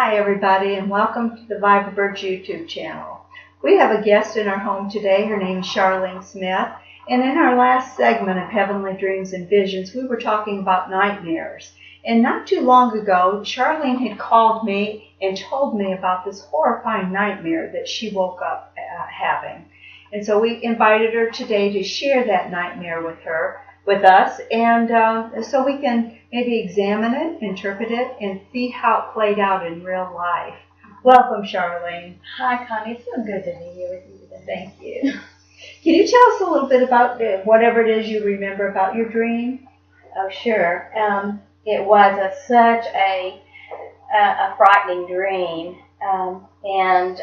Hi everybody, and welcome to the Vibrant Birds YouTube channel. We have a guest in our home today. Her name is Charlene Smith, and in our last segment of Heavenly Dreams and Visions, we were talking about nightmares. And not too long ago, Charlene had called me and told me about this horrifying nightmare that she woke up having. And so we invited her today to share that nightmare with us, and so we can maybe examine it, interpret it, and see how it played out in real life. Welcome, Charlene. Hi, Connie. It's so good to be here with you today. Thank you. Can you tell us a little bit about whatever it is you remember about your dream? Oh, sure. It was such a frightening dream, and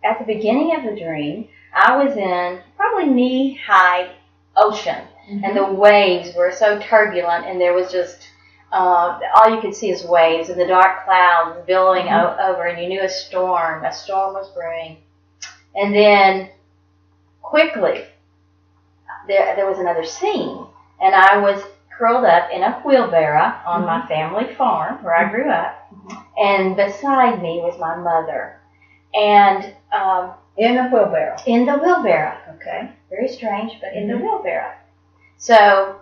at the beginning of the dream, I was in probably knee-high ocean, and the waves were so turbulent, and there was just all you could see is waves and the dark clouds billowing over, and you knew a storm was brewing. And then quickly there was another scene, and I was curled up in a wheelbarrow on my family farm where I grew up, and beside me was my mother, and in a wheelbarrow. In the wheelbarrow. Okay. Very strange, but in the wheelbarrow. So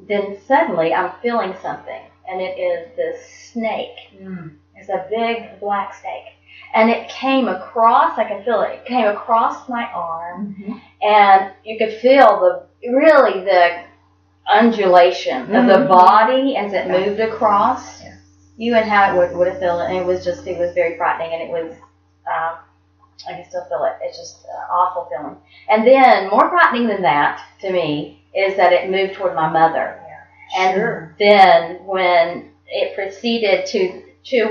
then suddenly I'm feeling something, and it is this snake. It's a big black snake. And it came across, I can feel it, it came across my arm, and you could feel the undulation of the body as it moved across you, and how it would have felt. And it was very frightening, and it was, I can still feel it. It's just an awful feeling. And then, more frightening than that, to me, is that it moved toward my mother. And then, when it proceeded to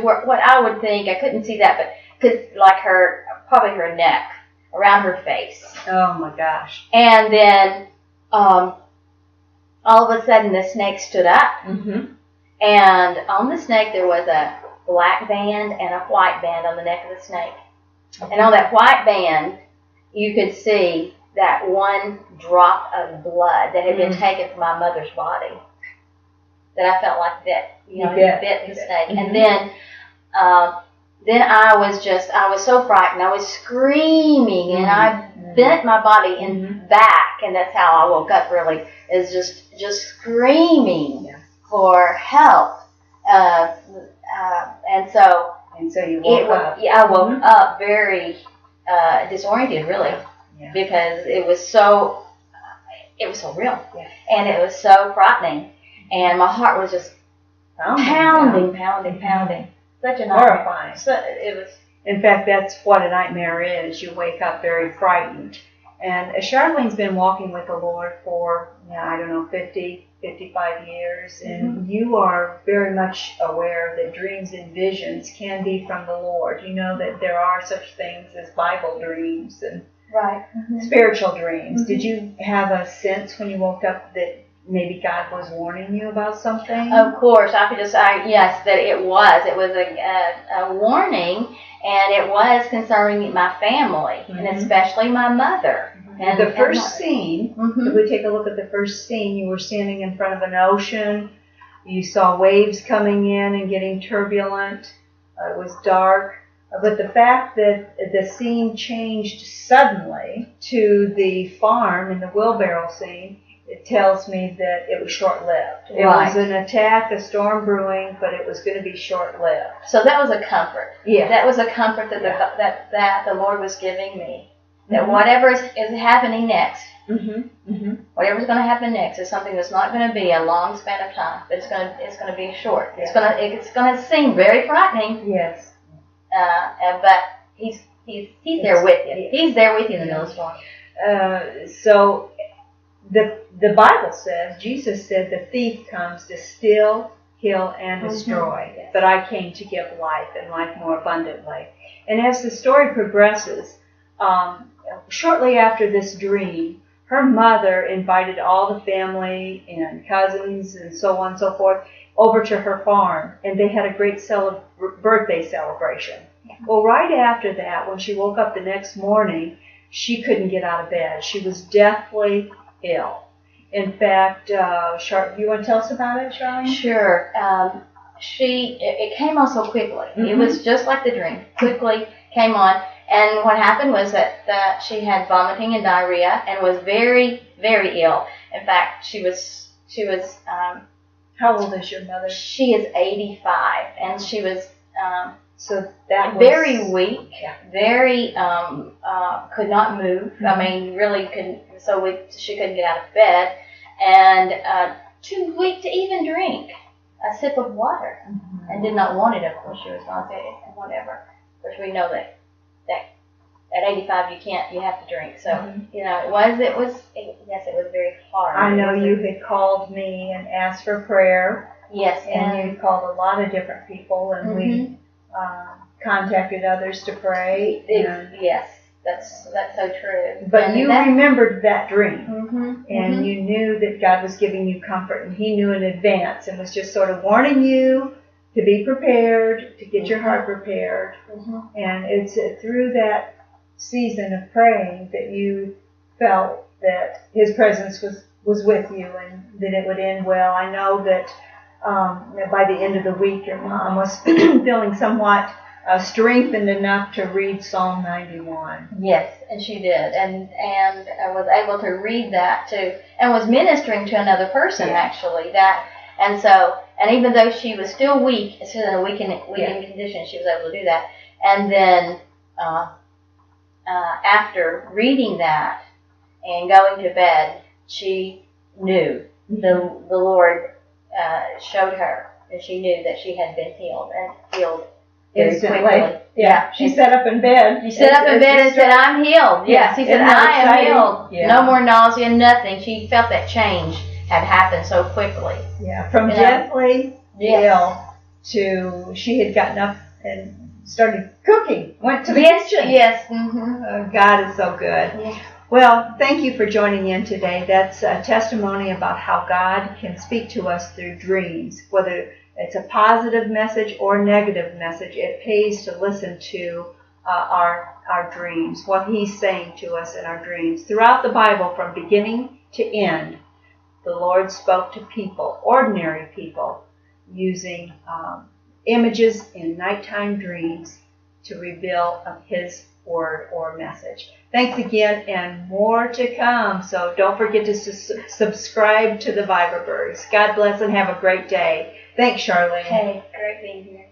what I would think, I couldn't see that, but like probably her neck, around her face. Oh my gosh. And then, all of a sudden, the snake stood up. And on the snake, there was a black band and a white band on the neck of the snake. And on that white band, you could see that one drop of blood that had been taken from my mother's body. That I felt like that, it bit the snake. And then I was so frightened. I was screaming, and I bent my body back, and that's how I woke up. Really, is just screaming for help. And so you woke up. Yeah, I woke up very disoriented, really, because it was so real, and it was so frightening, and my heart was just pounding. Such a nightmare. Horrifying. So it was. In fact, that's what a nightmare is. You wake up very frightened. And Charlene's been walking with the Lord for, 50, 55 years, and you are very much aware that dreams and visions can be from the Lord. You know that there are such things as Bible dreams and spiritual dreams. Did you have a sense when you woke up that maybe God was warning you about something? Of course, yes, that it was. It was a warning, and it was concerning my family, and especially my mother. And the first scene, if we take a look at the first scene, you were standing in front of an ocean. You saw waves coming in and getting turbulent. It was dark. But the fact that the scene changed suddenly to the farm in the wheelbarrow scene, it tells me that it was short-lived. It was an attack, a storm brewing, but it was going to be short-lived. So that was a comfort. Yeah. That was a comfort that the Lord was giving me. That whatever is happening next, whatever's going to happen next is something that's not going to be a long span of time, but it's going to be short. It's going to seem very frightening. Yes. But he's there with you. He's there with you in the middle of the storm. So the Bible says, Jesus said, the thief comes to steal, kill, and destroy. But I came to give life, and life more abundantly. And as the story progresses, shortly after this dream, her mother invited all the family and cousins and so on and so forth over to her farm, and they had a great birthday celebration. Well, right after that, when she woke up the next morning, she couldn't get out of bed. She was deathly ill. In fact, you want to tell us about it, Charlene? Sure. it came on so quickly. It Mhm. was just like the dream. Quickly came on. And what happened was that she had vomiting and diarrhea and was very, very ill. In fact, she was How old is your mother? she is 85, and she was So that was very weak, Yeah. very could not move. I mean, really couldn't. So weak she couldn't get out of bed, and too weak to even drink a sip of water, and did not want it. Of course, she was nauseated and whatever. Of course, we know that at 85 you have to drink. So it was very hard. I know you had called me and asked for prayer, Yes, and you called a lot of different people, and we contacted others to pray. yes, that's so true. But And you that- remembered that dream, Mhm, and mhm. you knew that God was giving you comfort, and He knew in advance, and was just sort of warning you to be prepared, to get your heart prepared. Mhm. And it's through that season of praying that you felt that His presence was with you, and that it would end well. I know that by the end of the week, your mom was feeling somewhat strengthened enough to read Psalm 91. Yes, and she did, and I was able to read that too, and was ministering to another person actually. And even though she was still weak, still in a weakened condition, she was able to do that. And then after reading that and going to bed, she knew the Lord showed her, and she knew that she had been healed very Instantly. quickly. Yeah, she sat up in bed. She sat up in bed and said, "I'm healed." Yes, she said, Isn't that "I am exciting? healed." Yeah. No more nausea, nothing. She felt that change had happened so quickly. Yeah, from You know? gently Yes. ill to she had gotten up and started cooking, went to the Yes, kitchen. yes. Mm-hmm. God is so good. Yeah. Well, thank you for joining in today. That's a testimony about how God can speak to us through dreams. Whether it's a positive message or negative message, it pays to listen to our dreams, what He's saying to us in our dreams. Throughout the Bible, from beginning to end, the Lord spoke to people, ordinary people, using images in nighttime dreams to reveal of His word or message. Thanks again, and more to come. So don't forget to subscribe to the Viber Birds. God bless and have a great day. Thanks, Charlene. Hey, great being here.